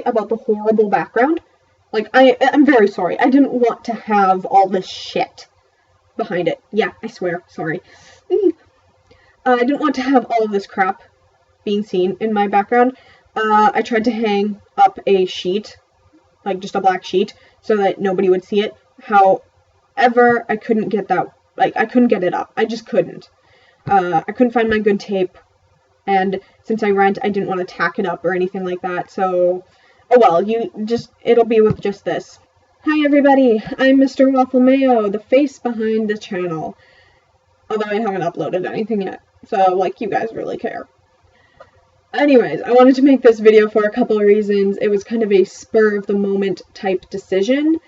about the horrible background. Like, I'm very sorry. I didn't want to have all this shit behind it. Yeah, I swear. Sorry. I didn't want to have all of this crap being seen in my background. I tried to hang up a sheet, like just a black sheet, so that nobody would see it. However, I couldn't get that, like, I couldn't get it up. I just couldn't. I couldn't find my good tape, and since I rent, I didn't want to tack it up or anything like that, so, oh well, it'll be with just this. Hi everybody, I'm Mr. Waffle Mayo, the face behind the channel. Although I haven't uploaded anything yet, so, like, you guys really care. Anyways, I wanted to make this video for a couple of reasons. It was kind of a spur-of-the-moment type decision.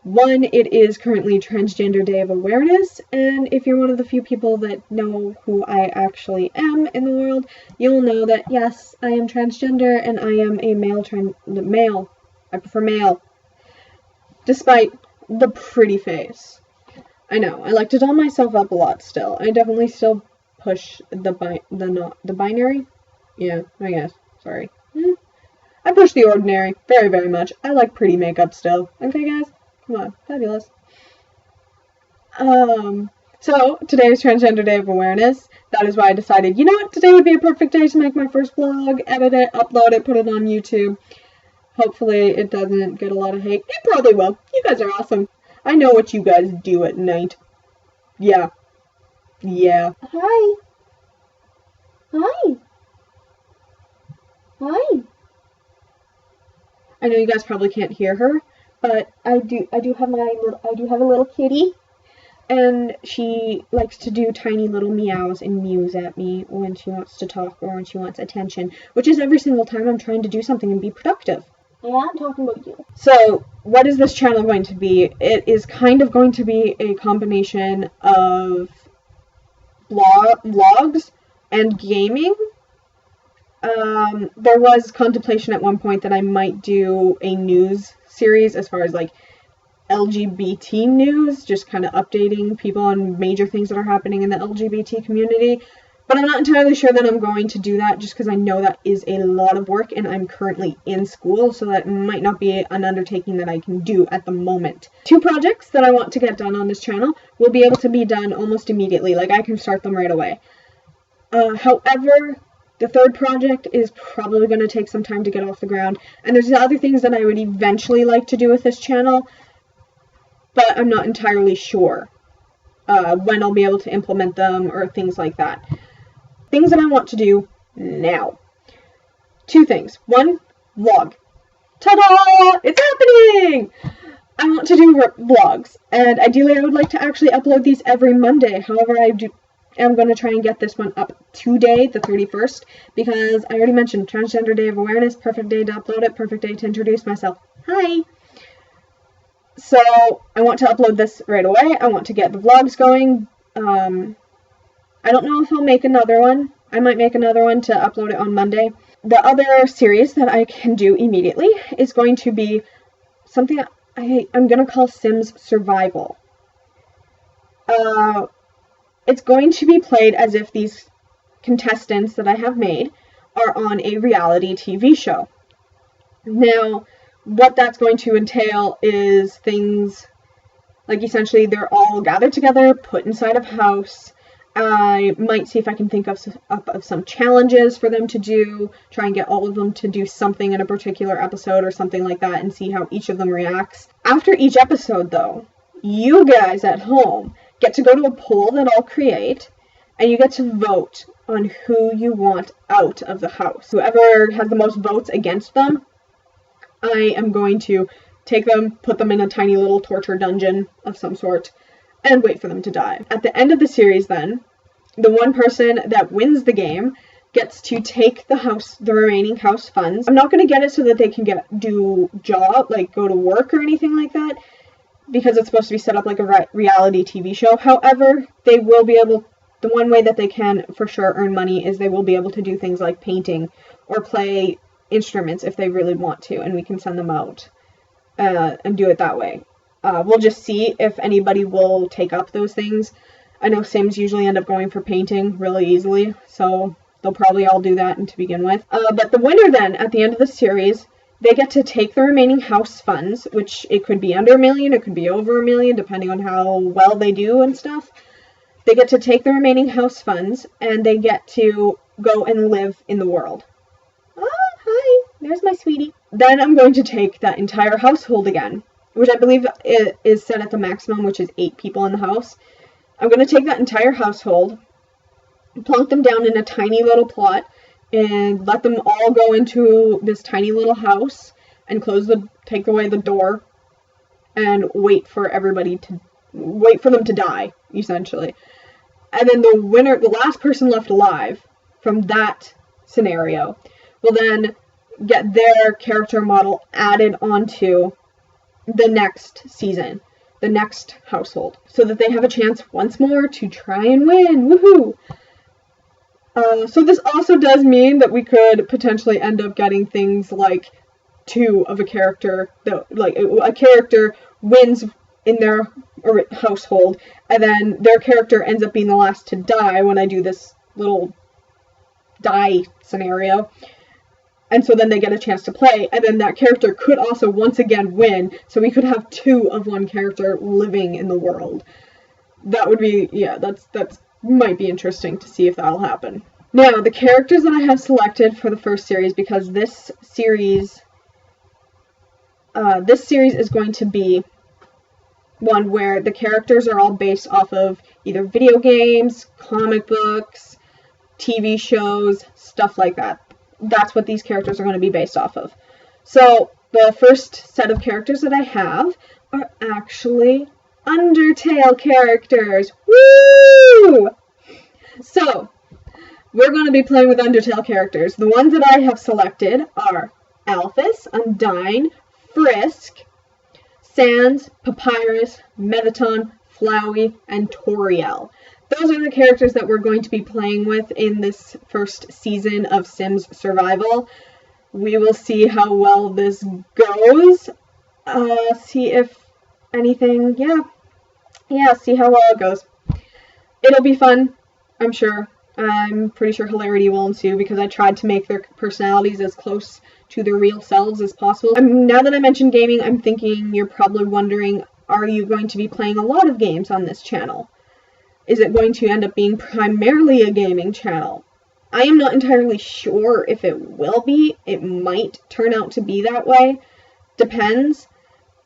One, it is currently Transgender Day of Awareness, and if you're one of the few people that know who I actually am in the world, you'll know that, yes, I am transgender, and I am a male. I prefer male. Despite the pretty face. I know, I like to doll myself up a lot still. I definitely still push the binary? Yeah, I guess. Sorry. I push the ordinary very, very much. I like pretty makeup still. Okay, guys? Come on. Fabulous. So, today is Transgender Day of Awareness. That is why I decided, you know what? Today would be a perfect day to make my first vlog, edit it, upload it, put it on YouTube. Hopefully it doesn't get a lot of hate. It probably will. You guys are awesome. I know what you guys do at night. Yeah. Yeah. Hi. Hi. Hi. I know you guys probably can't hear her, but I do have a little kitty, and she likes to do tiny little meows and mews at me when she wants to talk or when she wants attention, which is every single time I'm trying to do something and be productive. Yeah, I'm talking about you. So, what is this channel going to be? It is kind of going to be a combination of vlogs and gaming. There was contemplation at one point that I might do a news series as far as, like, LGBT news, just kind of updating people on major things that are happening in the LGBT community. But I'm not entirely sure that I'm going to do that just because I know that is a lot of work and I'm currently in school, so that might not be an undertaking that I can do at the moment. 2 projects that I want to get done on this channel will be able to be done almost immediately, like I can start them right away. However, the 3rd project is probably going to take some time to get off the ground, and there's other things that I would eventually like to do with this channel, but I'm not entirely sure when I'll be able to implement them or things like that. Things that I want to do now. 2 things. 1, vlog. Ta-da! It's happening! I want to do vlogs, and ideally I would like to actually upload these every Monday. However, I'm going to try and get this one up today, the 31st, because I already mentioned Transgender Day of Awareness, perfect day to upload it, perfect day to introduce myself. Hi! So, I want to upload this right away. I want to get the vlogs going. I don't know if I'll make another one. I might make another one to upload it on Monday. The other series that I can do immediately is going to be something I'm going to call Sims Survival. It's going to be played as if these contestants that I have made are on a reality TV show. Now, what that's going to entail is things like, essentially, they're all gathered together, put inside a house. I might see if I can think of some challenges for them to do, try and get all of them to do something in a particular episode or something like that, and see how each of them reacts. After each episode, though, you guys at home get to go to a poll that I'll create, and you get to vote on who you want out of the house. Whoever has the most votes against them, I am going to take them, put them in a tiny little torture dungeon of some sort, and wait for them to die. At the end of the series, then, the one person that wins the game gets to take the remaining house funds. I'm not going to get it so that they can go to work or anything like that, because it's supposed to be set up like a reality TV show. However, they will be able, the one way that they can for sure earn money is they will be able to do things like painting or play instruments if they really want to, and we can send them out and do it that way. We'll just see if anybody will take up those things. I know Sims usually end up going for painting really easily, so they'll probably all do that to begin with. But the winner then, at the end of the series, They get to take the remaining house funds, which it could be under $1 million, it could be over $1 million, depending on how well they do and stuff. They get to take the remaining house funds, and they get to go and live in the world. Oh, hi, there's my sweetie. Then I'm going to take that entire household again, which I believe is set at the maximum, which is 8 people in the house. I'm going to take that entire household, plunk them down in a tiny little plot, and let them all go into this tiny little house and take away the door and wait for them to die, essentially. And then the last person left alive from that scenario will then get their character model added onto the next season, the next household, so that they have a chance once more to try and win. Woohoo! So this also does mean that we could potentially end up getting things like 2 of a character, like a character wins in their household, and then their character ends up being the last to die when I do this little die scenario. And so then they get a chance to play, and then that character could also once again win, so we could have 2 of one character living in the world. That would be, yeah, that's might be interesting to see if that'll happen. Now, the characters that I have selected for the first series, because this series is going to be one where the characters are all based off of either video games, comic books, TV shows, stuff like that. That's what these characters are going to be based off of. So, the first set of characters that I have are actually Undertale characters. Woo! So, we're going to be playing with Undertale characters. The ones that I have selected are Alphys, Undyne, Frisk, Sans, Papyrus, Mettaton, Flowey, and Toriel. Those are the characters that we're going to be playing with in this first season of Sims Survival. We will see how well this goes. See if anything, see how well it goes. It'll be fun, I'm sure. I'm pretty sure hilarity will ensue because I tried to make their personalities as close to their real selves as possible. Now that I mentioned gaming, I'm thinking you're probably wondering, are you going to be playing a lot of games on this channel? Is it going to end up being primarily a gaming channel? I am not entirely sure if it will be. It might turn out to be that way. Depends.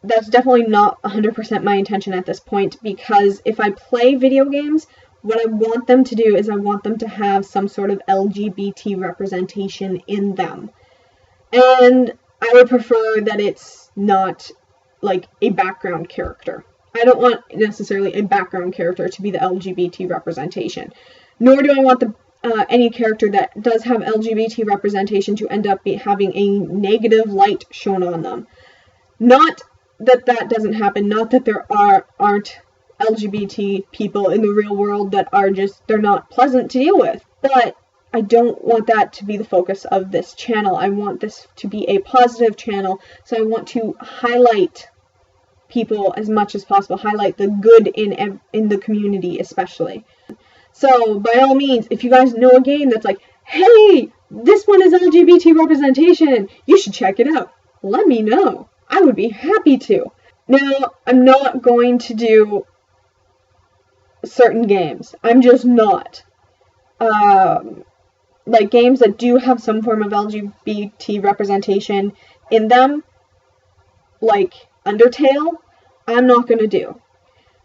That's definitely not 100% my intention at this point, because if I play video games, what I want them to do is I want them to have some sort of LGBT representation in them. And I would prefer that it's not like a background character. I don't want necessarily a background character to be the LGBT representation. Nor do I want any character that does have LGBT representation to end up having a negative light shown on them. Not that that doesn't happen, not that there aren't LGBT people in the real world that are they're not pleasant to deal with. But I don't want that to be the focus of this channel. I want this to be a positive channel, so I want to highlight people as much as possible, highlight the good in the community especially. So, by all means, if you guys know a game that's like, hey, this one is LGBT representation, you should check it out. Let me know. I would be happy to. Now, I'm not going to do certain games. I'm just not. Like games that do have some form of LGBT representation in them, like Undertale, I'm not going to do.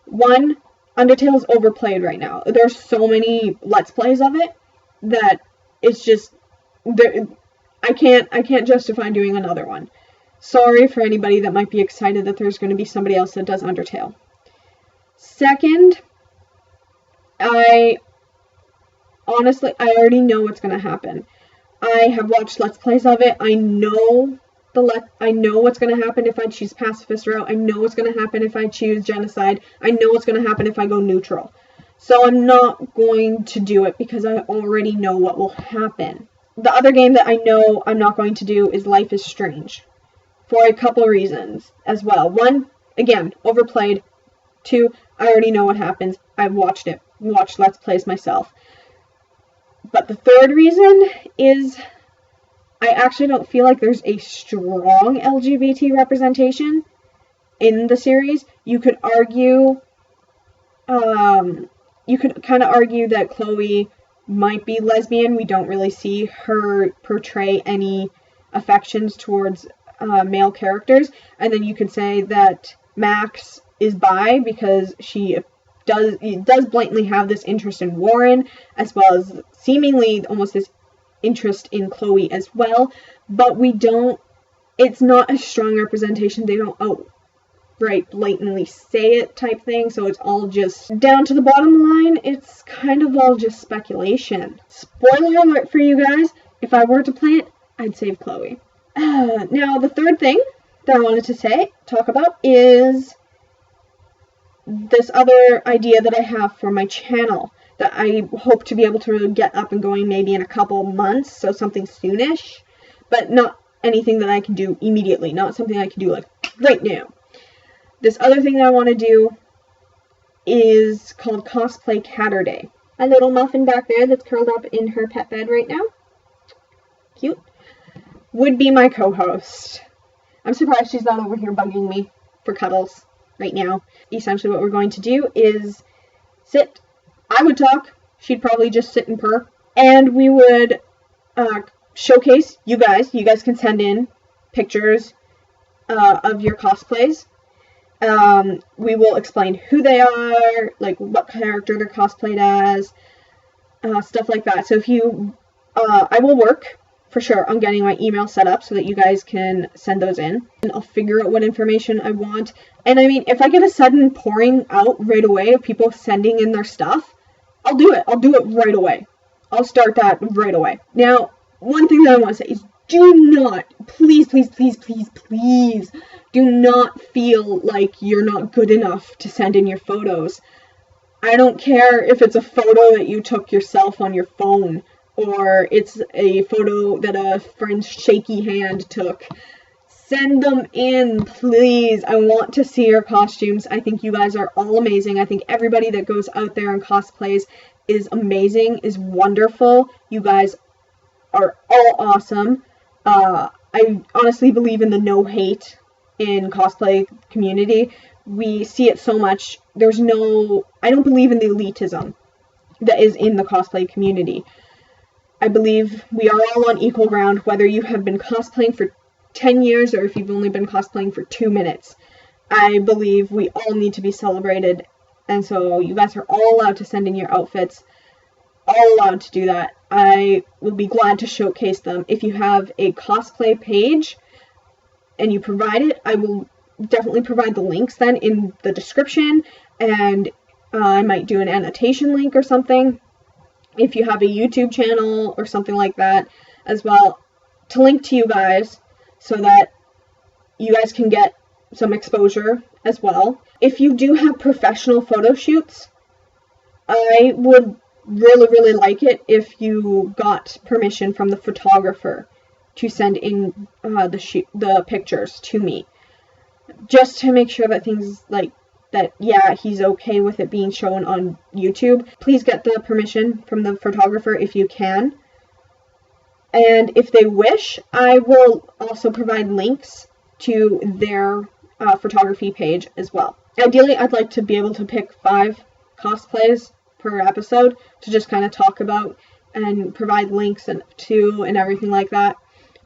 One, Undertale is overplayed right now. There's so many Let's Plays of it that it's just, I can't justify doing another one. Sorry for anybody that might be excited that there's going to be somebody else that does Undertale. Second, honestly, I already know what's going to happen. I have watched Let's Plays of it. I know what's going to happen if I choose pacifist route. I know what's going to happen if I choose genocide. I know what's going to happen if I go neutral. So I'm not going to do it because I already know what will happen. The other game that I know I'm not going to do is Life is Strange. For a couple reasons as well. One, again, overplayed. Two, I already know what happens. I've watched Let's Plays myself. But the third reason is I actually don't feel like there's a strong LGBT representation in the series. You could argue, you could kind of argue that Chloe might be lesbian. We don't really see her portray any affections towards male characters. And then you could say that Max is bi because she does blatantly have this interest in Warren, as well as seemingly almost this interest in Chloe as well. But it's not a strong representation. They don't outright blatantly say it type thing, so it's all just down to the bottom line. It's kind of all just speculation. Spoiler alert for you guys, if I were to play it, I'd save Chloe. Now, the third thing that I wanted to talk about is this other idea that I have for my channel that I hope to be able to get up and going maybe in a couple months, so something soonish, but not anything that I can do immediately, not something I can do like right now. This other thing that I want to do is called Cosplay Catterday. My little muffin back there that's curled up in her pet bed right now, cute, would be my co-host. I'm surprised she's not over here bugging me for cuddles right now. Essentially what we're going to do is sit. I would talk. She'd probably just sit and purr. And we would showcase you guys. You guys can send in pictures of your cosplays. We will explain who they are, like what character they're cosplayed as, stuff like that. So if you, I will work for sure on getting my email set up so that you guys can send those in, and I'll figure out what information I want. And I mean, if I get a sudden pouring out right away of people sending in their stuff, I'll do it. I'll do it right away. I'll start that right away. Now, one thing that I want to say is do not, please, please, please, please, please, do not feel like you're not good enough to send in your photos. I don't care if it's a photo that you took yourself on your phone, or it's a photo that a friend's shaky hand took. Send them in, please. I want to see your costumes. I think you guys are all amazing. I think everybody that goes out there and cosplays is amazing, is wonderful. You guys are all awesome. I honestly believe in the no hate in cosplay community. We see it so much. I don't believe in the elitism that is in the cosplay community. I believe we are all on equal ground, whether you have been cosplaying for 10 years or if you've only been cosplaying for 2 minutes. I believe we all need to be celebrated, and so you guys are all allowed to send in your outfits, all allowed to do that. I will be glad to showcase them. If you have a cosplay page and you provide it, I will definitely provide the links then in the description, and I might do an annotation link or something. If you have a YouTube channel or something like that as well, to link to you guys so that you guys can get some exposure as well. If you do have professional photo shoots, I would really, really like it if you got permission from the photographer to send in the pictures to me, just to make sure that things like that, yeah, he's okay with it being shown on YouTube. Please get the permission from the photographer if you can. And if they wish, I will also provide links to their photography page as well. Ideally, I'd like to be able to pick 5 cosplays per episode to just kind of talk about and provide links and everything like that.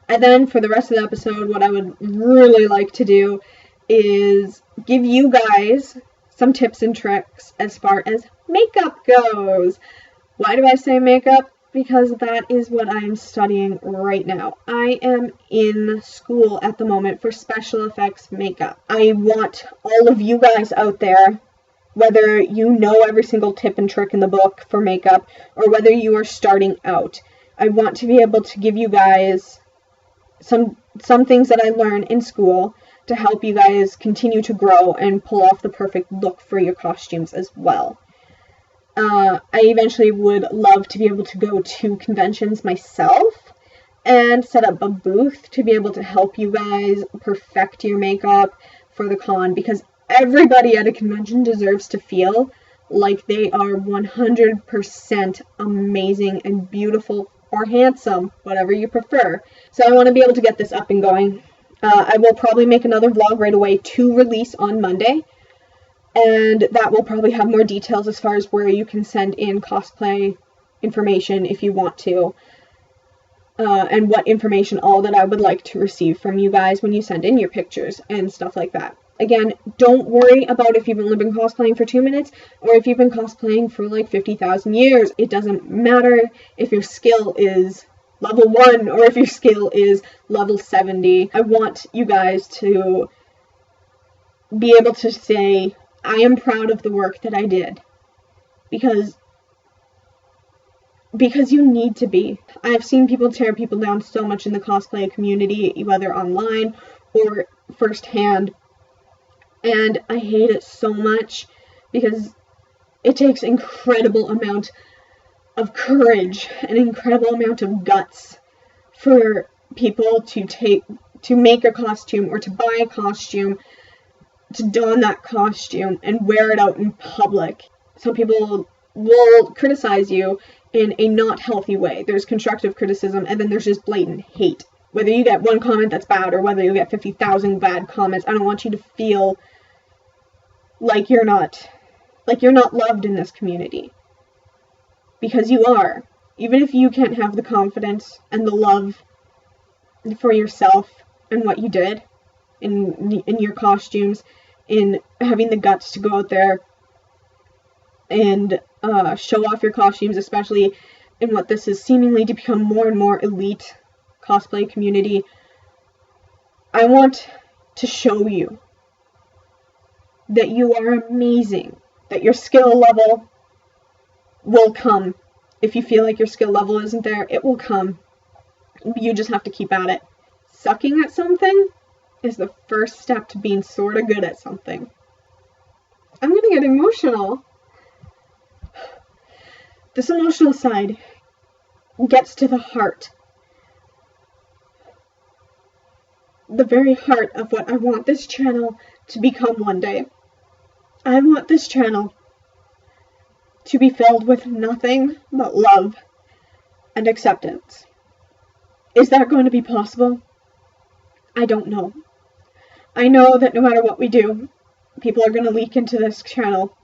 And then for the rest of the episode, what I would really like to do is give you guys some tips and tricks as far as makeup goes. Why do I say makeup? Because that is what I'm studying right now. I am in school at the moment for special effects makeup. I want all of you guys out there, whether you know every single tip and trick in the book for makeup or whether you are starting out, I want to be able to give you guys some things that I learned in school to help you guys continue to grow and pull off the perfect look for your costumes as well. I eventually would love to be able to go to conventions myself and set up a booth to be able to help you guys perfect your makeup for the con, because everybody at a convention deserves to feel like they are 100% amazing and beautiful or handsome, whatever you prefer. So I want to be able to get this up and going. I will probably make another vlog right away to release on Monday, and that will probably have more details as far as where you can send in cosplay information if you want to, and what information all that I would like to receive from you guys when you send in your pictures and stuff like that. Again, don't worry about if you've only been cosplaying for 2 minutes or if you've been cosplaying for like 50,000 years. It doesn't matter if your skill is level 1 or if your skill is level 70. I want you guys to be able to say, I am proud of the work that I did. Because you need to be. I've seen people tear people down so much in the cosplay community, whether online or firsthand. And I hate it so much because it takes incredible amount of courage, an incredible amount of guts for people to make a costume or to buy a costume, to don that costume and wear it out in public. Some people will criticize you in a not healthy way. There's constructive criticism, and then there's just blatant hate. Whether you get one comment that's bad or whether you get 50,000 bad comments, I don't want you to feel like you're not loved in this community. Because you are. Even if you can't have the confidence and the love for yourself and what you did in your costumes, in having the guts to go out there and show off your costumes, especially in what this is seemingly to become more and more elite cosplay community. I want to show you that you are amazing, that your skill level will come. If you feel like your skill level isn't there, it will come. You just have to keep at it. Sucking at something is the first step to being sort of good at something. I'm gonna get emotional. This emotional side gets to the heart. The very heart of what I want this channel to become one day. I want this channel to be filled with nothing but love and acceptance. Is that going to be possible? I don't know. I know that no matter what we do, people are going to leak into this channel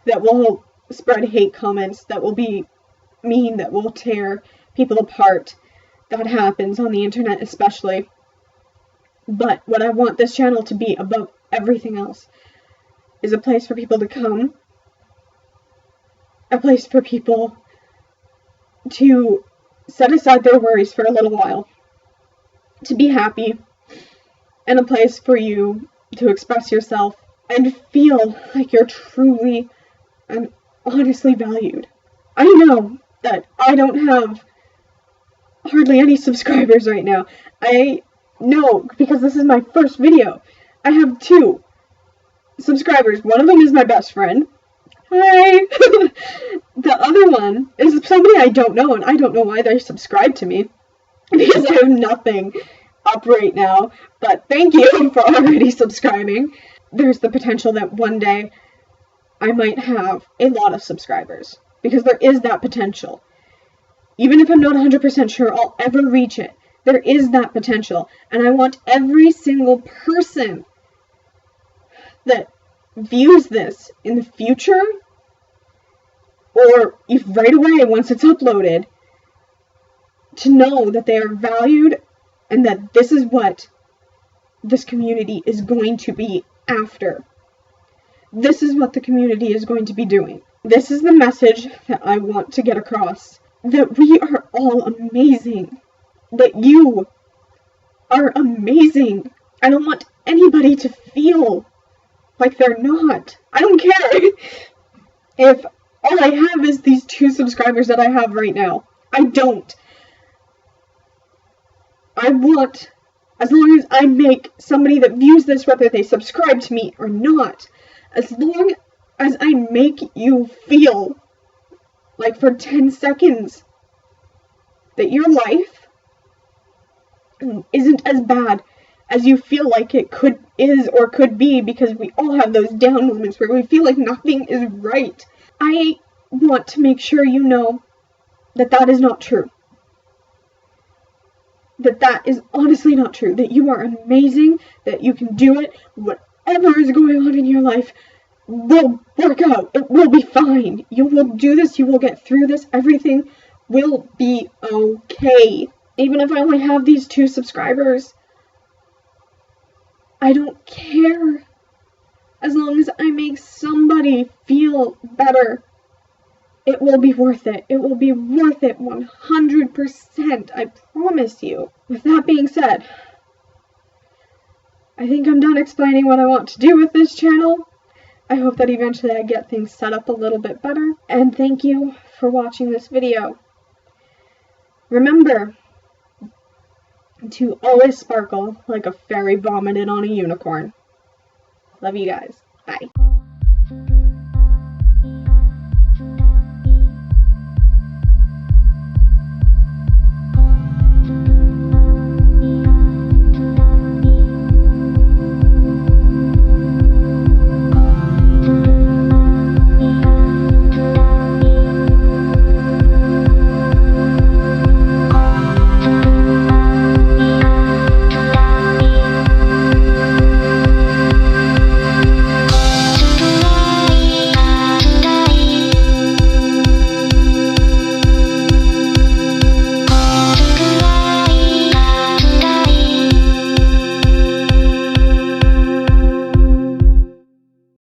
that will spread hate comments, that will be mean, that will tear people apart. That happens on the internet especially. But what I want this channel to be above everything else is a place for people to come, a place for people to set aside their worries for a little while, to be happy, and a place for you to express yourself and feel like you're truly and honestly valued. I know that I don't have hardly any subscribers right now. I know because this is my first video. I have 2 subscribers. One of them is my best friend. Hi! The other one is somebody I don't know, and I don't know why they subscribed to me. Because I have nothing up right now. But thank you for already subscribing. There's the potential that one day I might have a lot of subscribers. Because there is that potential. Even if I'm not 100% sure I'll ever reach it, there is that potential. And I want every single person that views this in the future, or if right away once it's uploaded, to know that they are valued and that this is what this community is going to be after. This is what the community is going to be doing. This is the message that I want to get across. That we are all amazing. That you are amazing. I don't want anybody to feel like they're not. I don't care if all I have is these 2 subscribers that I have right now. I don't. I want, as long as I make somebody that views this, whether they subscribe to me or not, as long as I make you feel like for 10 seconds that your life isn't as bad as you feel like it is or could be, because we all have those down moments where we feel like nothing is right. I want to make sure you know that is not true. That is honestly not true. That you are amazing, that you can do it, whatever is going on in your life will work out. It will be fine. You will do this, you will get through this, everything will be okay. Even if I only have these 2 subscribers, I don't care. As long as I make somebody feel better, it will be worth it. It will be worth it 100%. I promise you. With that being said, I think I'm done explaining what I want to do with this channel. I hope that eventually I get things set up a little bit better. And thank you for watching this video. Remember to always sparkle like a fairy vomited on a unicorn. Love you guys. Bye.